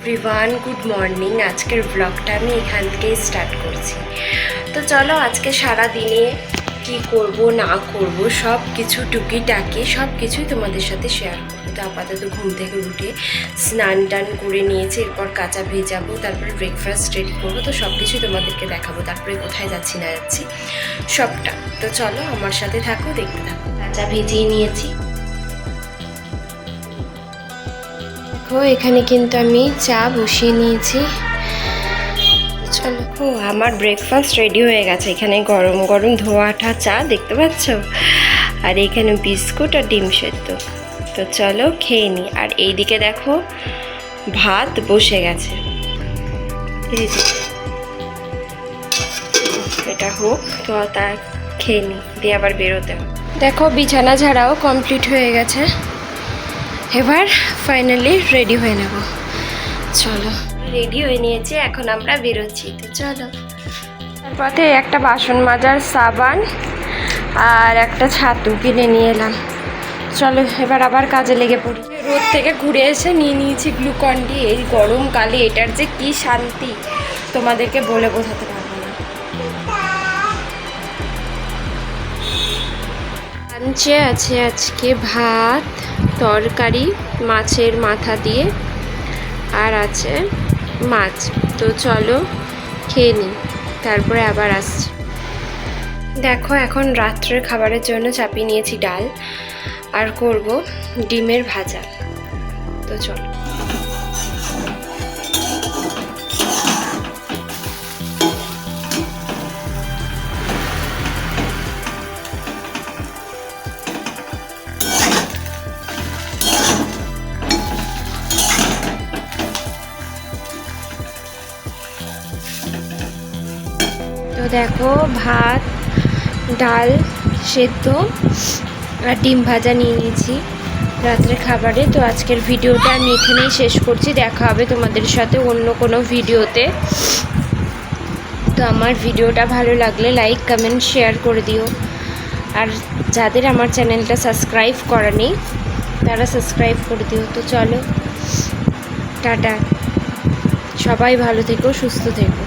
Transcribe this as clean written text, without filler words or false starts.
Everyone, good morning. আজকের ব্লগটা আমি এখান থেকেই স্টার্ট করছি। তো চলো আজকে সারা দিনে কি করব না করব সব কিছু টুকিটাকি সব কিছুই তোমাদের সাথে শেয়ার করবো। তো আপাতত ঘুম থেকে উঠে স্নান টান করে নিয়েছি, এরপর কাঁচা ভেজাবো, তারপরে ব্রেকফাস্ট রেডি করবো। তো সব কিছুই তোমাদেরকে দেখাবো, তারপরে কোথায় যাচ্ছি না যাচ্ছি সবটা। তো চলো আমার সাথে থাকো, দেখতে থাকো। কাঁচা ভেজিয়ে নিয়েছি। দেখো এখানে কিন্তু আমি চা বসিয়ে নিয়েছি। চলো, আমার ব্রেকফাস্ট রেডি হয়ে গেছে। এখানে গরম গরম ধোয়াটা চা দেখতে পাচ্ছ, আর এখানে বিস্কুট আর ডিম সেদ্ধ। তো চলো খেয়ে নিই। আর এইদিকে দেখো ভাত বসে গেছে, এই যে এটা হোক, তো তা খেয়ে নিই, দিয়ে আবার বেরোতে হবে। দেখো বিছানা ঝাড়াও কমপ্লিট হয়ে গেছে, এবার ফাইনালি রেডি হয়ে নেব। চলো রেডি হয়ে নিয়েছি, এখন আমরা বেরোচ্ছি। তো চলো। তার পথে একটা বাসন মাজার সাবান আর একটা ছাতু কিনে নিয়ে এলাম। চলো এবার আবার কাজে লেগে পড়ি। রোদ থেকে ঘুরে এসে নিয়ে নিয়েছি গ্লুকন-ডি। এই গরমকালে এটার যে কি শান্তি তোমাদেরকে বলে বোঝাতে পারবো না। লাঞ্চে আছে আজকে ভাত, তরকারি মাছের মাথা দিয়ে, আর আছে মাছ। তো চলো খেয়ে নিই, তারপরে আবার আসছি। দেখো এখন রাত্রের খাবারের জন্য চাপিয়ে নিয়েছি ডাল, আর করব ডিমের ভাজা। তো চলো। তো দেখো ভাত, ডাল সেদ্ধ আর ডিম ভাজা নিয়ে নিয়েছি রাত্রে খাবারে। তো আজকের ভিডিওটা আমি এখানেই শেষ করছি, দেখা হবে তোমাদের সাথে অন্য কোনো ভিডিওতে। তো আমার ভিডিওটা ভালো লাগলে লাইক কমেন্ট শেয়ার করে দিও, আর যাদের আমার চ্যানেলটা সাবস্ক্রাইব করেনি তারা সাবস্ক্রাইব করে দিও। তো চলো টাটা, সবাই ভালো থেকো, সুস্থ থেকো।